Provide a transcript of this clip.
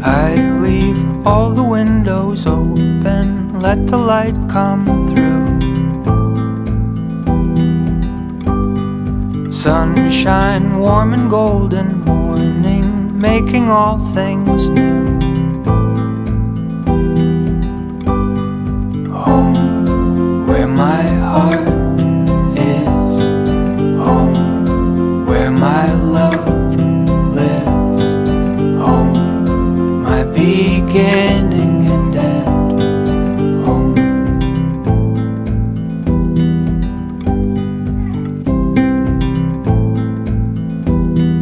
I leave all the windows open, let the light come through. Sunshine, warm and golden morning, making all things new. Home, where my heart is. Home, where my love lives. Home, my beginning.